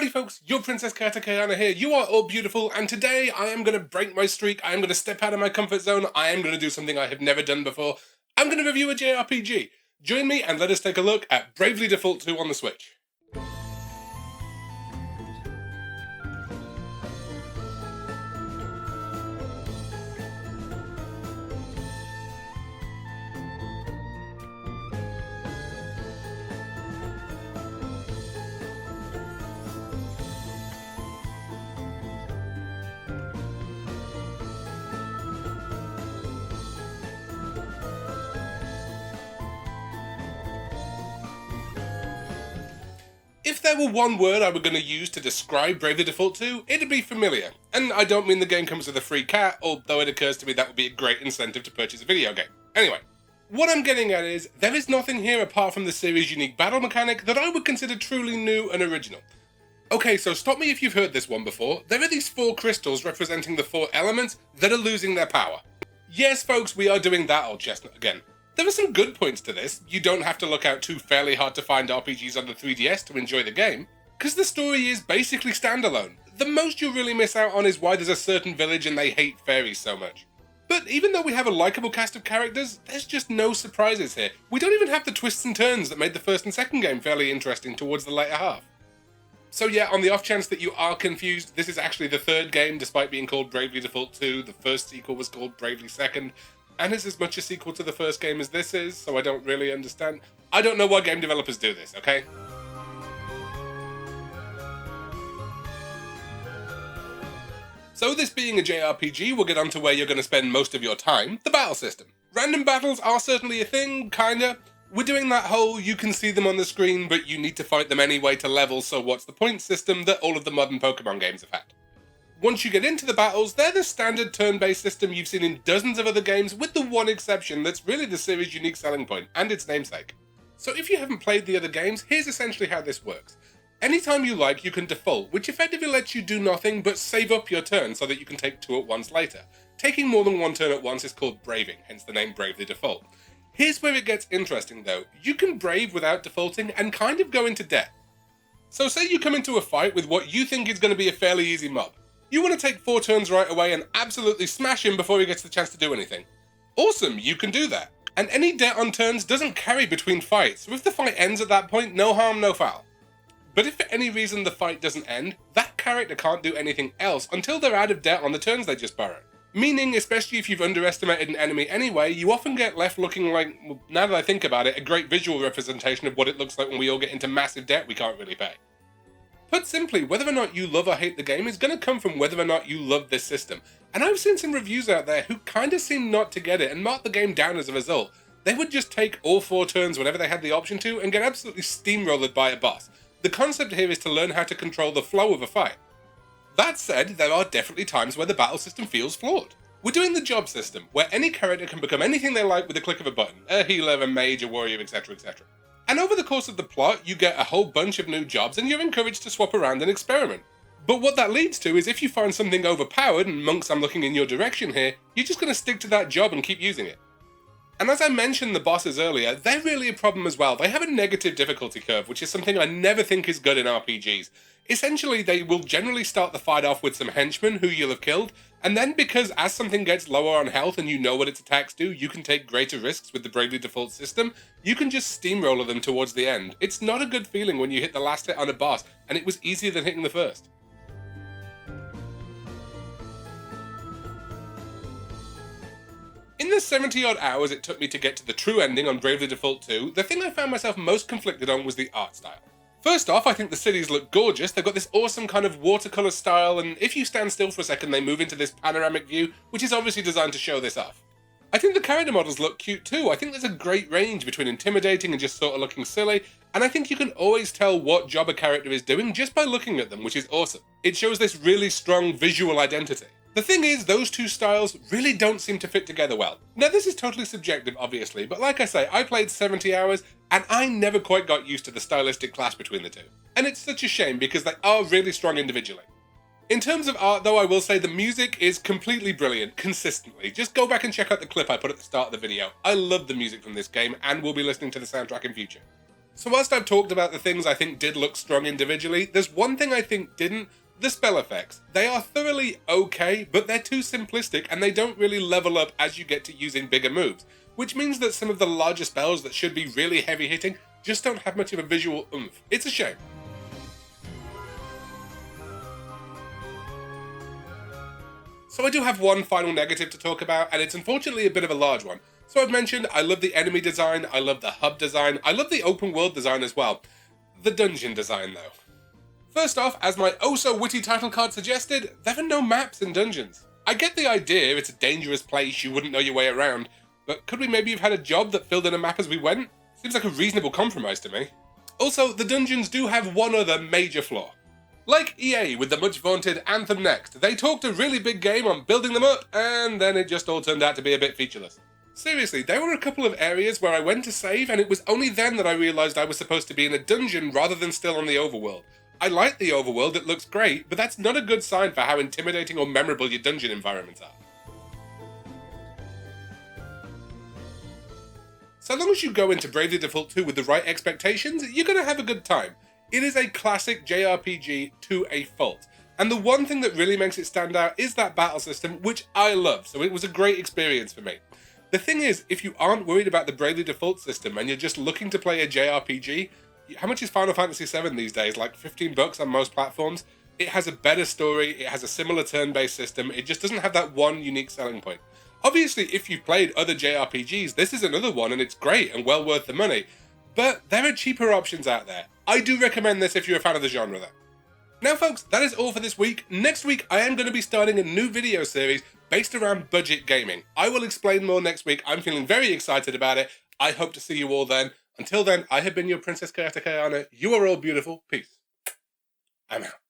Howdy folks, your Princess ChaoticAyana here. You are all beautiful, and today I am going to break my streak. I am going to step out of my comfort zone. I am going to do something I have never done before. I'm going to review a JRPG. Join me and let us take a look at Bravely Default 2 on the Switch. If there were one word I were going to use to describe Bravely Default 2, it'd be familiar. And I don't mean the game comes with a free cat, although it occurs to me that would be a great incentive to purchase a video game. Anyway, what I'm getting at is, there is nothing here apart from the series' unique battle mechanic that I would consider truly new and original. Okay, so stop me if you've heard this one before. There are these 4 crystals representing the 4 elements that are losing their power. Yes, folks, we are doing that old chestnut again. There are some good points to this. You don't have to look out too fairly hard to find RPGs on the 3DS to enjoy the game, because the story is basically standalone. The most you'll really miss out on is why there's a certain village and they hate fairies so much. But even though we have a likeable cast of characters, there's just no surprises here. We don't even have the twists and turns that made the first and second game fairly interesting towards the later half. So yeah, on the off chance that you are confused, this is actually the 3rd game despite being called Bravely Default 2. The first sequel was called Bravely Second. And it's as much a sequel to the first game as this is, so I don't really understand. I don't know why game developers do this, okay? So this being a JRPG, we'll get on to where you're going to spend most of your time, the battle system. Random battles are certainly a thing, kinda. We're doing that whole you can see them on the screen, but you need to fight them anyway to level, so what's the point system that all of the modern Pokemon games have had. Once you get into the battles, they're the standard turn-based system you've seen in dozens of other games, with the one exception that's really the series' unique selling point, and its namesake. So if you haven't played the other games, here's essentially how this works. Anytime you like, you can default, which effectively lets you do nothing but save up your turn so that you can take 2 at once later. Taking more than 1 turn at once is called braving, hence the name Bravely Default. Here's where it gets interesting though. You can brave without defaulting and kind of go into debt. So say you come into a fight with what you think is going to be a fairly easy mob. You want to take 4 turns right away and absolutely smash him before he gets the chance to do anything. Awesome, you can do that. And any debt on turns doesn't carry between fights, so if the fight ends at that point, no harm, no foul. But if for any reason the fight doesn't end, that character can't do anything else until they're out of debt on the turns they just borrowed. Meaning, especially if you've underestimated an enemy anyway, you often get left looking like, well, now that I think about it, a great visual representation of what it looks like when we all get into massive debt we can't really pay. Put simply, whether or not you love or hate the game is going to come from whether or not you love this system. And I've seen some reviews out there who kind of seem not to get it and mark the game down as a result. They would just take all 4 turns whenever they had the option to and get absolutely steamrolled by a boss. The concept here is to learn how to control the flow of a fight. That said, there are definitely times where the battle system feels flawed. We're doing the job system, where any character can become anything they like with a click of a button. A healer, a mage, a warrior, etc, etc. And over the course of the plot, you get a whole bunch of new jobs and you're encouraged to swap around and experiment. But what that leads to is if you find something overpowered, and monks, I'm looking in your direction here, you're just going to stick to that job and keep using it. And as I mentioned the bosses earlier, they're really a problem as well. They have a negative difficulty curve, which is something I never think is good in RPGs. Essentially, they will generally start the fight off with some henchmen who you'll have killed, and then because as something gets lower on health and you know what its attacks do, you can take greater risks with the Bravely Default system, you can just steamroller them towards the end. It's not a good feeling when you hit the last hit on a boss, and it was easier than hitting the first. In the 70 odd hours it took me to get to the true ending on Bravely Default 2, the thing I found myself most conflicted on was the art style. First off, I think the cities look gorgeous. They've got this awesome kind of watercolour style, and if you stand still for a second they move into this panoramic view, which is obviously designed to show this off. I think the character models look cute too. I think there's a great range between intimidating and just sort of looking silly, and I think you can always tell what job a character is doing just by looking at them, which is awesome. It shows this really strong visual identity. The thing is, those 2 styles really don't seem to fit together well. Now this is totally subjective obviously, but like I say, I played 70 hours and I never quite got used to the stylistic clash between the 2. And it's such a shame because they are really strong individually. In terms of art though, I will say the music is completely brilliant, consistently. Just go back and check out the clip I put at the start of the video. I love the music from this game and will be listening to the soundtrack in future. So whilst I've talked about the things I think did look strong individually, there's one thing I think didn't: the spell effects. They are thoroughly okay, but they're too simplistic and they don't really level up as you get to using bigger moves, which means that some of the larger spells that should be really heavy hitting just don't have much of a visual oomph. It's a shame. So I do have one final negative to talk about, and it's unfortunately a bit of a large one. So I've mentioned I love the enemy design, I love the hub design, I love the open world design as well. The dungeon design though. First off, as my oh so witty title card suggested, there are no maps in dungeons. I get the idea, it's a dangerous place, you wouldn't know your way around, but could we maybe have had a job that filled in a map as we went? Seems like a reasonable compromise to me. Also, the dungeons do have one other major flaw. Like EA with the much vaunted Anthem Next, they talked a really big game on building them up, and then it just all turned out to be a bit featureless. Seriously, there were a couple of areas where I went to save, and it was only then that I realised I was supposed to be in a dungeon rather than still on the overworld. I like the overworld, it looks great, but that's not a good sign for how intimidating or memorable your dungeon environments are. So long as you go into Bravely Default 2 with the right expectations, you're going to have a good time. It is a classic JRPG to a fault, and the one thing that really makes it stand out is that battle system, which I love, so it was a great experience for me. The thing is, if you aren't worried about the Bravely Default system and you're just looking to play a JRPG, how much is Final Fantasy VII these days? Like $15 on most platforms? It has a better story, it has a similar turn-based system, it just doesn't have that one unique selling point. Obviously, if you've played other JRPGs, this is another one and it's great and well worth the money, but there are cheaper options out there. I do recommend this if you're a fan of the genre though. Now folks, that is all for this week. Next week I am going to be starting a new video series based around budget gaming. I will explain more next week. I'm feeling very excited about it. I hope to see you all then. Until then, I have been your Princess ChaoticAyana. You are all beautiful. Peace. I'm out.